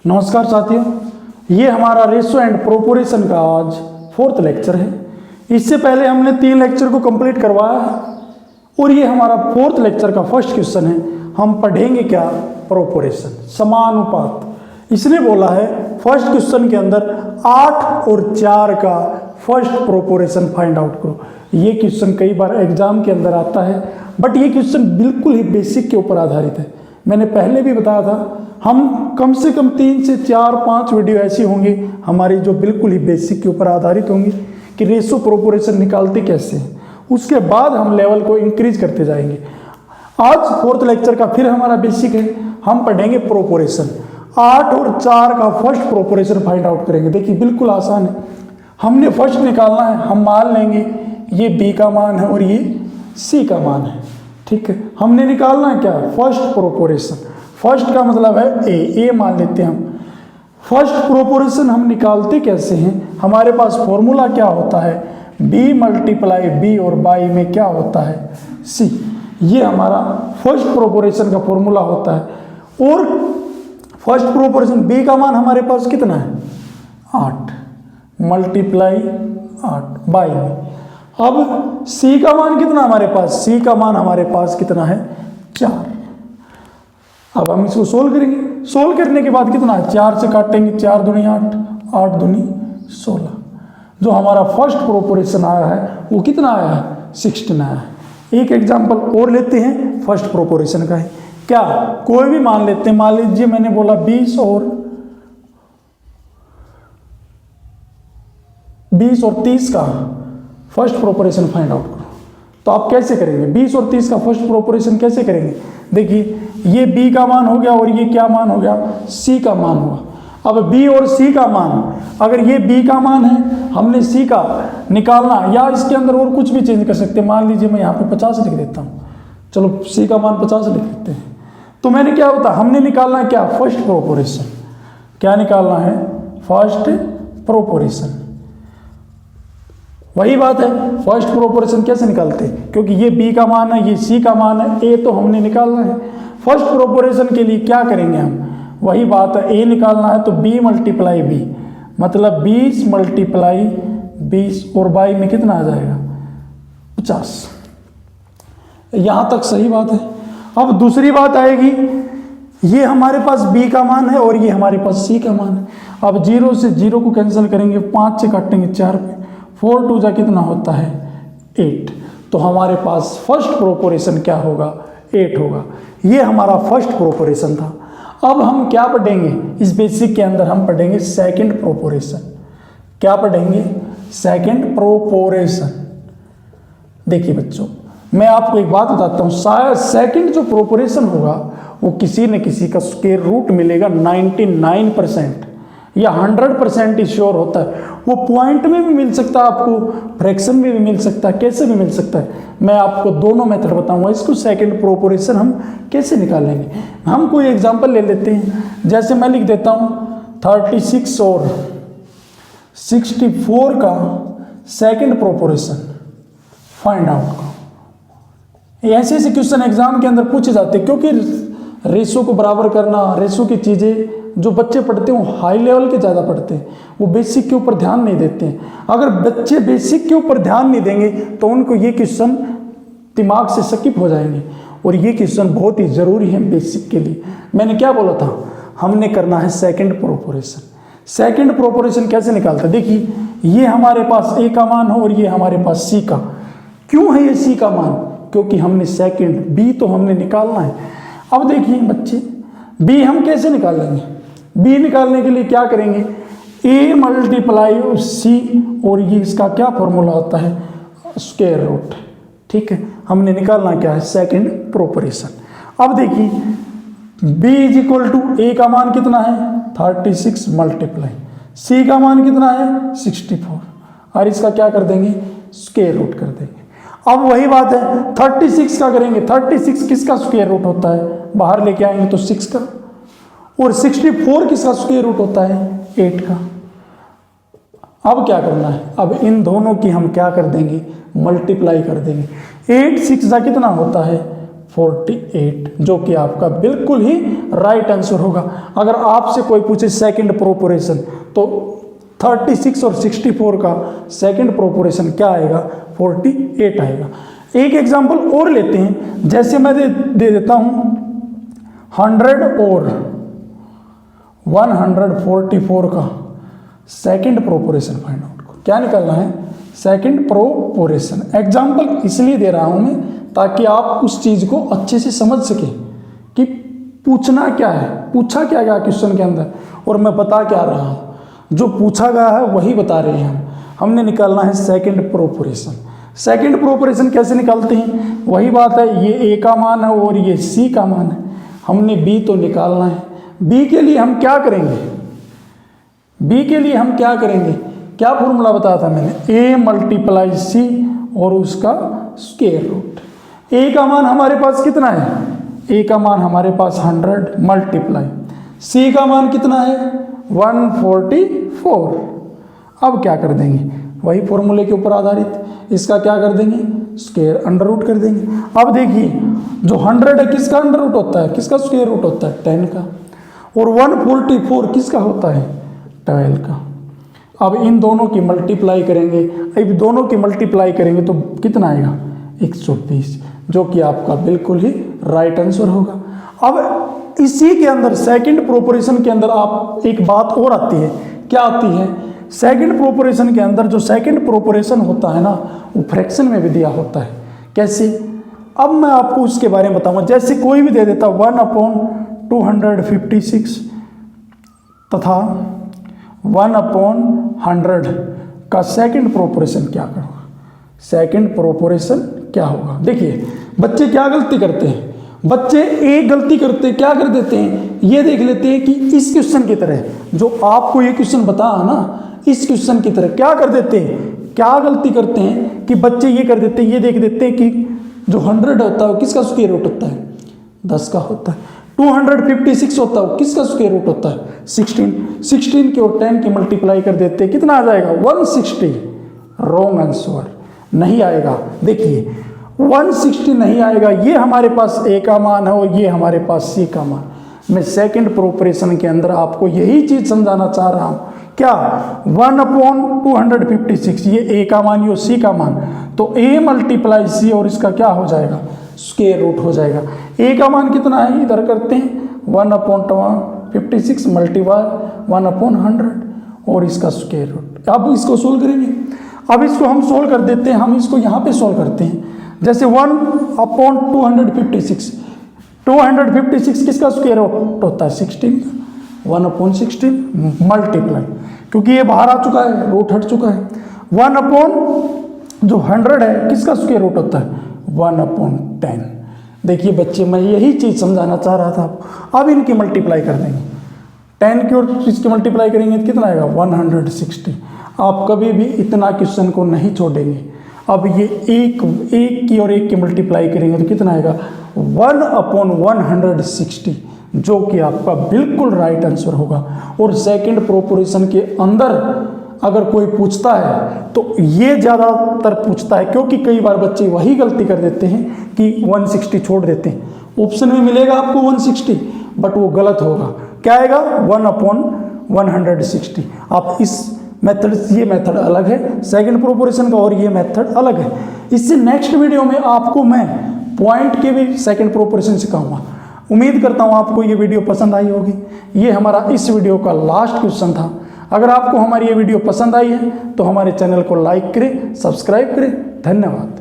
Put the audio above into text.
नमस्कार साथियों, ये हमारा रेशो एंड प्रोपोर्शन का आज 4th लेक्चर है। इससे पहले हमने 3 लेक्चर को कंप्लीट करवाया है और ये हमारा 4th लेक्चर का फर्स्ट क्वेश्चन है। हम पढ़ेंगे क्या? प्रोपोर्शन, समानुपात। इसने बोला है फर्स्ट क्वेश्चन के अंदर 8 और 4 का फर्स्ट प्रोपोर्शन फाइंड आउट करो। ये क्वेश्चन कई बार एग्जाम के अंदर आता है, बट ये क्वेश्चन बिल्कुल ही बेसिक के ऊपर आधारित है। मैंने पहले भी बताया था, हम कम से कम 3 से 4-5 वीडियो ऐसी होंगी हमारी जो बिल्कुल ही बेसिक के ऊपर आधारित होंगी कि रेशो प्रोपोर्शन निकालते कैसे हैं। उसके बाद हम लेवल को इंक्रीज करते जाएंगे। आज 4th लेक्चर का फिर हमारा बेसिक है, हम पढ़ेंगे प्रोपोर्शन। 8 और 4 का फर्स्ट प्रोपोर्शन फाइंड आउट करेंगे। देखिए बिल्कुल आसान है, हमने फर्स्ट निकालना है। हम मान लेंगे ये बी का मान है और ये सी का मान है, ठीक है। हमने निकालना है क्या? First proportion. फर्स्ट का मतलब है ए मान लेते हैं हम। फर्स्ट प्रोपोर्शन हम निकालते कैसे हैं? हमारे पास फॉर्मूला क्या होता है? बी मल्टीप्लाई बी और बाई में क्या होता है? सी। ये हमारा फर्स्ट प्रोपोर्शन का फॉर्मूला होता है। और फर्स्ट प्रोपोर्शन बी का मान हमारे पास कितना है? 8 मल्टीप्लाई 8 बाई में। अब सी का मान कितना हमारे पास? सी का मान हमारे पास कितना है? 4। अब हम इसको सोल्व करेंगे। सोल्व करने के बाद कितना है? 4 से काटेंगे, 4 दूनी 8, 8 दूनी 16। जो हमारा फर्स्ट प्रोपोर्शन आया है वो कितना आया है? 16 आया है। एक एग्जांपल और लेते हैं फर्स्ट प्रोपोर्शन का है। क्या? कोई भी मान लेते हैं। मान लीजिए मैंने बोला 20 और 30 का फर्स्ट प्रोपोर्शन फाइंड आउट करो। तो आप कैसे करेंगे? 20 और 30 का फर्स्ट प्रोपोर्शन कैसे करेंगे? देखिए ये b का मान हो गया और ये क्या मान हो गया? c का मान हुआ। अब b और c का मान, अगर ये b का मान है, हमने c का निकालना, या इसके अंदर और कुछ भी चेंज कर सकते हैं। मान लीजिए मैं यहाँ पे 50 लिख देता हूँ, चलो c का मान 50 लिख देते हैं। तो मैंने क्या होता, हमने निकालना है क्या? First proportion. क्या निकालना है? First proportion. वही बात है, फर्स्ट प्रोपोर्शन कैसे निकालते हैं? क्योंकि ये b का मान है, ये c का मान है, a तो हमने निकालना है। फर्स्ट प्रोपोर्शन के लिए क्या करेंगे हम? वही बात है, a निकालना है तो b मल्टीप्लाई b, मतलब 20 मल्टीप्लाई 20 और बाई में कितना आ जाएगा? 50। यहाँ तक सही बात है। अब दूसरी बात आएगी, ये हमारे पास b का मान है और ये हमारे पास c का मान है। अब 0 से 0 को कैंसिल करेंगे, 5 से काटेंगे 4 पे, 4 2 जा कितना होता है? 8। तो हमारे पास फर्स्ट प्रोपोर्शन क्या होगा? 8 होगा। ये हमारा फर्स्ट प्रोपोर्शन था। अब हम क्या पढ़ेंगे इस बेसिक के अंदर? हम पढ़ेंगे सेकंड प्रोपोर्शन। क्या पढ़ेंगे? Second proportion. देखिए बच्चों, मैं आपको एक बात बताता हूँ, शायद सेकंड जो प्रोपोर्शन होगा वो किसी न किसी का स्क्वायर रूट मिलेगा 99% या 100% श्योर होता है। वो पॉइंट में भी मिल सकता है आपको, फ्रैक्शन में भी मिल सकता है, कैसे भी मिल सकता है। मैं आपको दोनों मेथड बताऊंगा। इसको सेकंड प्रोपोर्शन हम कैसे निकालेंगे। हम कोई एग्जांपल ले लेते हैं, जैसे मैं लिख देता हूँ 36 और 64 का सेकंड प्रोपोर्शन फाइंड आउट करो। ऐसे ऐसे क्वेश्चन एग्जाम के अंदर पूछे जाते हैं, क्योंकि रेशो को बराबर करना, रेशो की चीज़ें जो बच्चे पढ़ते हैं वो हाई लेवल के ज़्यादा पढ़ते हैं, वो बेसिक के ऊपर ध्यान नहीं देते हैं। अगर बच्चे बेसिक के ऊपर ध्यान नहीं देंगे तो उनको ये क्वेश्चन दिमाग से स्किप हो जाएंगे, और ये क्वेश्चन बहुत ही ज़रूरी है बेसिक के लिए। मैंने क्या बोला था? हमने करना है सेकंड प्रोपोर्शन। सेकंड प्रोपोर्शन कैसे निकालते? देखिए ये हमारे पास a का मान हो और ये हमारे पास c का। क्यों है ये c का मान? क्योंकि हमने सेकंड b तो हमने निकालना है। अब देखिए बच्चे, b हम कैसे निकालेंगे? b निकालने के लिए क्या करेंगे? a मल्टीप्लाई c, और ये इसका क्या फॉर्मूला होता है? Square root. ठीक है, हमने निकालना क्या है? Second proportion. अब देखिए b is equal to a का मान कितना है? 36 मल्टीप्लाई c का मान कितना है? 64, और इसका क्या कर देंगे? स्क्वायर रूट कर देंगे। अब वही बात है, 36 का करेंगे। 36 किसका स्क्वायर रूट होता है? बाहर लेके आएंगे तो 6 का। और 64 किसका स्क्वायर रूट होता है? 8 का। अब क्या करना है? अब इन दोनों की हम क्या कर देंगे? मल्टीप्लाई कर देंगे। 8 6 का कितना होता है? 48, जो कि आपका बिल्कुल ही राइट आंसर होगा। अगर आपसे कोई पूछे सेकंड प्रोपोरेशन तो 36 और 64 का सेकंड प्रोपोरेशन क्या आएगा? 48 आएगा। एक एग्जांपल और लेते हैं, जैसे मैं दे देता हूं 100 और 144 का सेकंड प्रोपोरेशन फाइंड आउट। क्या निकालना है? सेकंड प्रोपोरेशन। एग्जाम्पल इसलिए दे रहा हूं मैं ताकि आप उस चीज को अच्छे से समझ सके कि पूछना क्या है, पूछा क्या गया क्वेश्चन के अंदर और मैं बता क्या रहा हूं। जो पूछा गया है वही बता रहे हैं हमने निकालना है सेकंड प्रोपोरेशन। सेकंड प्रोपोरेशन कैसे निकालते हैं? वही बात है, ये ए का मान है और ये सी का मान है, हमने बी तो निकालना है। बी के लिए हम क्या करेंगे? बी के लिए हम क्या करेंगे? क्या फॉर्मूला बताया था मैंने? ए मल्टीप्लाई सी और उसका स्क्वायर रूट। ए का मान हमारे पास कितना है? ए का मान हमारे पास 100 मल्टीप्लाई सी का मान कितना है? 144। अब क्या कर देंगे? वही फॉर्मूले के ऊपर आधारित इसका क्या कर देंगे? स्क्वायर अंडर रूट कर देंगे। अब देखिए जो 100 है किसका अंडर रूट होता है? किसका स्क्वायर रूट होता है? 10 का। और 144 किसका होता है? 12 का। अब इन दोनों की मल्टीप्लाई करेंगे, अब दोनों की मल्टीप्लाई करेंगे तो कितना आएगा? 120, जो कि आपका बिल्कुल ही राइट आंसर होगा। अब इसी के अंदर सेकंड प्रोपोरेशन के अंदर आप एक बात और आती है। क्या आती है? सेकंड प्रोपोरेशन के अंदर जो सेकंड प्रोपोरेशन होता है ना, वो फ्रैक्शन में भी दिया होता है। कैसे? अब मैं आपको उसके बारे में बताऊंगा। जैसे कोई भी दे देता 1/256 तथा 1/100 का सेकंड प्रोपोरेशन क्या करोगे? सेकंड प्रोपोरेशन क्या होगा? देखिए बच्चे क्या गलती करते हैं, बच्चे एक गलती करते क्या कर देते हैं, ये देख लेते हैं कि इस क्वेश्चन की तरह जो आपको ये क्वेश्चन बताया ना, इस क्वेश्चन की तरह क्या कर देते हैं, क्या गलती करते हैं कि बच्चे ये कर देते हैं, ये देख देते हैं कि जो 100 होता है किसका स्क्वायर रूट होता है? 10 का होता है। 256 होता है किसका स्क्वायर रूट होता है? 16 के और 10 की मल्टीप्लाई कर देते हैं, कितना आ जाएगा? 160। रॉन्ग आंसर, नहीं आएगा। देखिए 160 नहीं आएगा, ये हमारे पास ए का मान है और ये हमारे पास सी का मान। मैं सेकंड प्रोपोरेशन के अंदर आपको यही चीज समझाना चाह रहा हूं। क्या? 1/256, ये ए का मान, ये सी का मान, तो ए मल्टीप्लाई सी और इसका क्या हो जाएगा? स्क्वायर रूट हो जाएगा। ए का मान कितना है? इधर करते हैं 1/56 मल्टीप्लाई 1/100 और इसका स्क्वायर रूट। अब इसको सोल्व करेंगे। अब इसको हम सोल्व कर देते हैं, हम इसको यहाँ पे सोल्व करते हैं। जैसे 1/256, 256 किसका स्क्वायर रूट होता है? 16 का। 1/16 मल्टीप्लाई, क्योंकि ये बाहर आ चुका है, रूट हट चुका है। 1/100 है किसका स्क्वायर रूट होता है? 1/10। देखिए बच्चे मैं यही चीज समझाना चाह रहा था। अब इनकी मल्टीप्लाई कर देंगे, 10 की और इसकी मल्टीप्लाई करेंगे तो कितना आएगा? 160। आप कभी भी इतना क्वेश्चन को नहीं छोड़ेंगे। अब ये एक की और एक की मल्टीप्लाई करेंगे तो कितना आएगा? 1/160, जो कि आपका बिल्कुल राइट आंसर होगा। और सेकंड प्रोपोरेशन के अंदर अगर कोई पूछता है तो ये ज़्यादातर पूछता है, क्योंकि कई बार बच्चे वही गलती कर देते हैं कि 160 छोड़ देते हैं। ऑप्शन में मिलेगा आपको 160, बट वो गलत होगा। क्या आएगा? 1/160। आप इस मेथड, ये मेथड अलग है सेकंड प्रोपोरेशन का और ये मेथड अलग है। इससे नेक्स्ट वीडियो में आपको मैं पॉइंट के भी सेकंड प्रोपोरेशन सिखाऊंगा। उम्मीद करता हूँ आपको ये वीडियो पसंद आई होगी। ये हमारा इस वीडियो का लास्ट क्वेश्चन था। अगर आपको हमारी ये वीडियो पसंद आई है तो हमारे चैनल को लाइक करें, सब्सक्राइब करें। धन्यवाद।